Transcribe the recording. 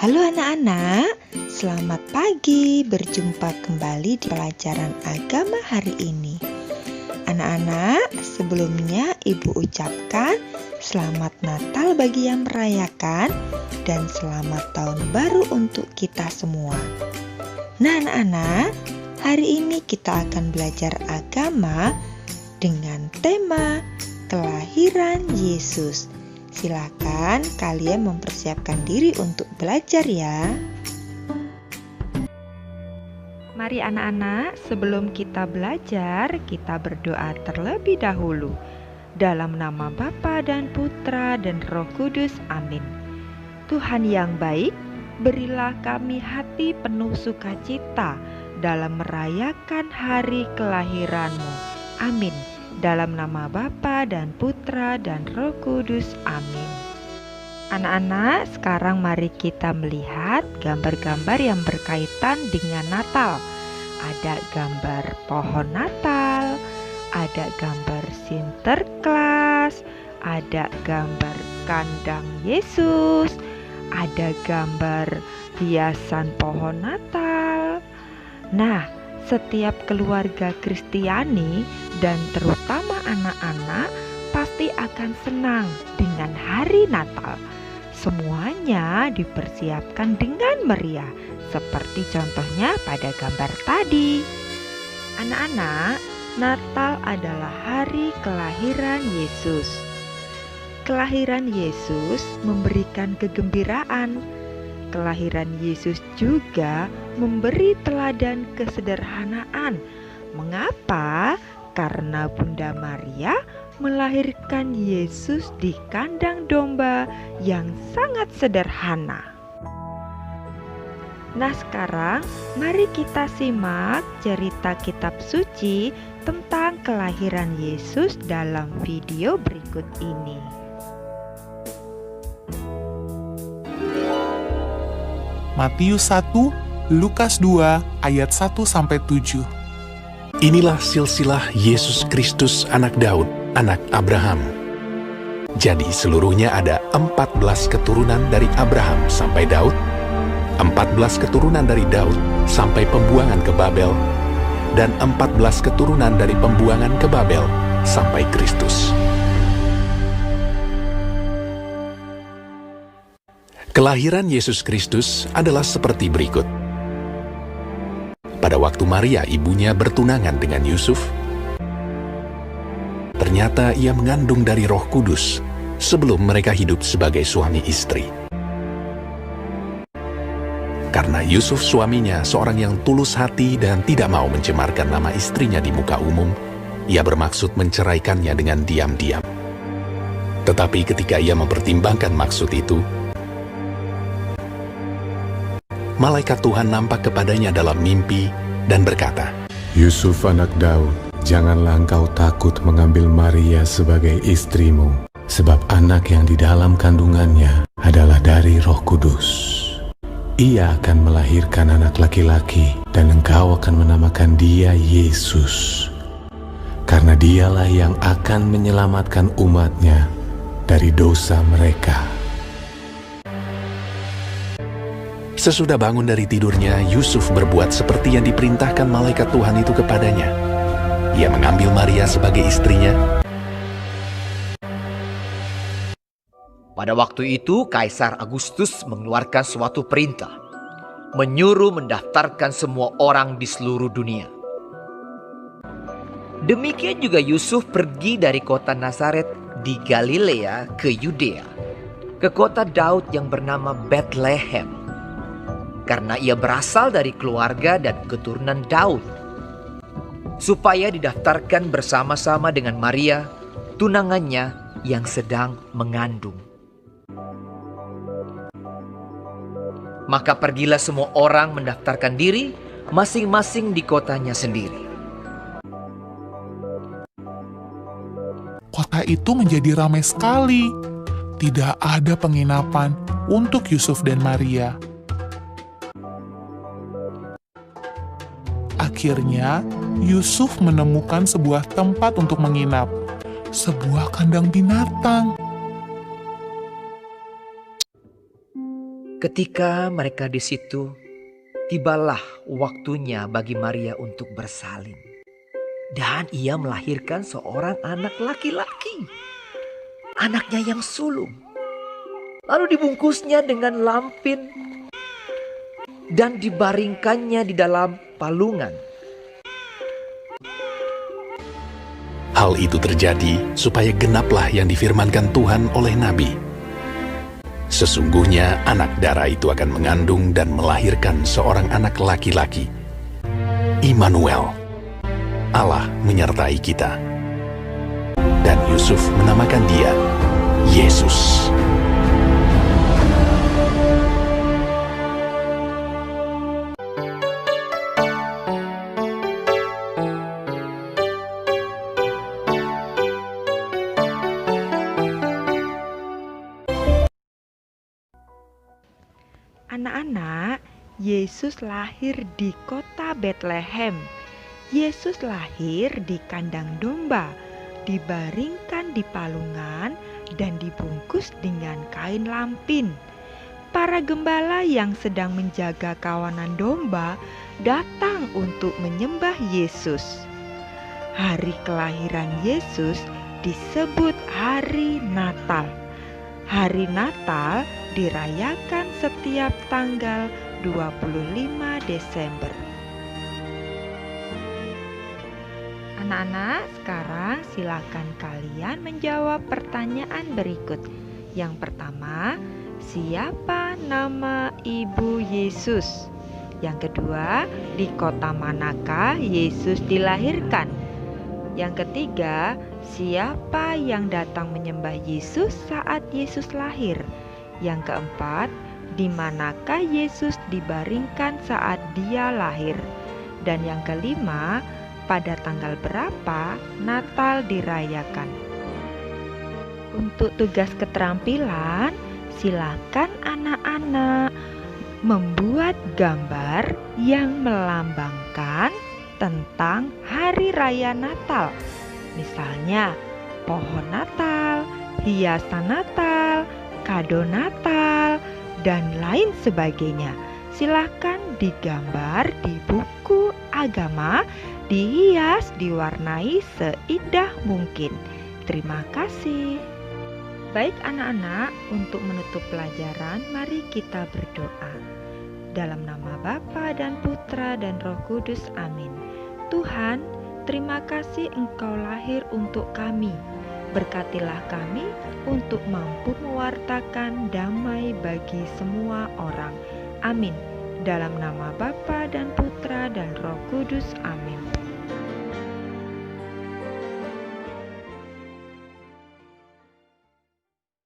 Halo anak-anak, selamat pagi, berjumpa kembali di pelajaran agama hari ini. Anak-anak, sebelumnya Ibu ucapkan selamat Natal bagi yang merayakan dan selamat tahun baru untuk kita semua. Nah anak-anak, hari ini kita akan belajar agama dengan tema kelahiran Yesus. Silakan kalian mempersiapkan diri untuk belajar ya. Mari anak-anak, sebelum kita belajar, kita berdoa terlebih dahulu. Dalam nama Bapa dan Putra dan Roh Kudus, amin. Tuhan yang baik, berilah kami hati penuh sukacita dalam merayakan hari kelahiran-Mu. Amin. Dalam nama Bapa dan Putra dan Roh Kudus, amin. Anak-anak, sekarang mari kita melihat gambar-gambar yang berkaitan dengan Natal. Ada gambar pohon Natal, ada gambar Sinterklas, ada gambar kandang Yesus, ada gambar hiasan pohon Natal. Nah, setiap keluarga Kristiani dan terutama anak-anak pasti akan senang dengan hari Natal. Semuanya dipersiapkan dengan meriah, seperti contohnya pada gambar tadi. Anak-anak, Natal adalah hari kelahiran Yesus. Kelahiran Yesus memberikan kegembiraan. Kelahiran Yesus juga memberi teladan kesederhanaan. Mengapa? Karena Bunda Maria melahirkan Yesus di kandang domba yang sangat sederhana. Nah, sekarang mari kita simak cerita kitab suci tentang kelahiran Yesus dalam video berikut ini. Matius 1, Lukas 2, ayat 1-7. Inilah silsilah Yesus Kristus anak Daud, anak Abraham. Jadi seluruhnya ada 14 keturunan dari Abraham sampai Daud, 14 keturunan dari Daud sampai pembuangan ke Babel, dan 14 keturunan dari pembuangan ke Babel sampai Kristus. Kelahiran Yesus Kristus adalah seperti berikut. Pada waktu Maria ibunya bertunangan dengan Yusuf, ternyata ia mengandung dari Roh Kudus sebelum mereka hidup sebagai suami istri. Karena Yusuf suaminya seorang yang tulus hati dan tidak mau mencemarkan nama istrinya di muka umum, ia bermaksud menceraikannya dengan diam-diam. Tetapi ketika ia mempertimbangkan maksud itu, malaikat Tuhan nampak kepadanya dalam mimpi dan berkata, Yusuf anak Daud, janganlah engkau takut mengambil Maria sebagai istrimu, sebab anak yang di dalam kandungannya adalah dari Roh Kudus. Ia akan melahirkan anak laki-laki dan engkau akan menamakan dia Yesus, karena dialah yang akan menyelamatkan umatnya dari dosa mereka. Sesudah bangun dari tidurnya, Yusuf berbuat seperti yang diperintahkan malaikat Tuhan itu kepadanya. Ia mengambil Maria sebagai istrinya. Pada waktu itu, Kaisar Agustus mengeluarkan suatu perintah, menyuruh mendaftarkan semua orang di seluruh dunia. Demikian juga Yusuf pergi dari kota Nazaret di Galilea ke Yudea, ke kota Daud yang bernama Bethlehem, karena ia berasal dari keluarga dan keturunan Daud, supaya didaftarkan bersama-sama dengan Maria, tunangannya yang sedang mengandung. Maka pergilah semua orang mendaftarkan diri masing-masing di kotanya sendiri. Kota itu menjadi ramai sekali. Tidak ada penginapan untuk Yusuf dan Maria. Akhirnya, Yusuf menemukan sebuah tempat untuk menginap, sebuah kandang binatang. Ketika mereka di situ, tibalah waktunya bagi Maria untuk bersalin. Dan ia melahirkan seorang anak laki-laki, anaknya yang sulung. Lalu dibungkusnya dengan lampin dan dibaringkannya di dalam palungan. Hal itu terjadi supaya genaplah yang difirmankan Tuhan oleh Nabi. Sesungguhnya anak darah itu akan mengandung dan melahirkan seorang anak laki-laki. Immanuel, Allah menyertai kita. Dan Yusuf menamakan dia Yesus. Anak-anak, Yesus lahir di kota Betlehem. Yesus lahir di kandang domba, dibaringkan di palungan dan dibungkus dengan kain lampin. Para gembala yang sedang menjaga kawanan domba datang untuk menyembah Yesus. Hari kelahiran Yesus disebut Hari Natal. Hari Natal dirayakan setiap tanggal 25 Desember. Anak-anak, sekarang silakan kalian menjawab pertanyaan berikut. Yang pertama, siapa nama ibu Yesus? Yang kedua, di kota manakah Yesus dilahirkan? Yang ketiga, siapa yang datang menyembah Yesus saat Yesus lahir? Yang keempat, di manakah Yesus dibaringkan saat dia lahir? Dan yang kelima, pada tanggal berapa Natal dirayakan? Untuk tugas keterampilan, silakan anak-anak membuat gambar yang melambangkan tentang Hari Raya Natal. Misalnya, pohon Natal, hiasan Natal, kado Natal, dan lain sebagainya. Silakan digambar di buku agama, dihias, diwarnai seindah mungkin. Terima kasih. Baik anak-anak, untuk menutup pelajaran, mari kita berdoa. Dalam nama Bapa dan Putra dan Roh Kudus, amin. Tuhan, terima kasih Engkau lahir untuk kami. Berkatilah kami untuk mampu mewartakan damai bagi semua orang. Amin. Dalam nama Bapa dan Putra dan Roh Kudus, amin.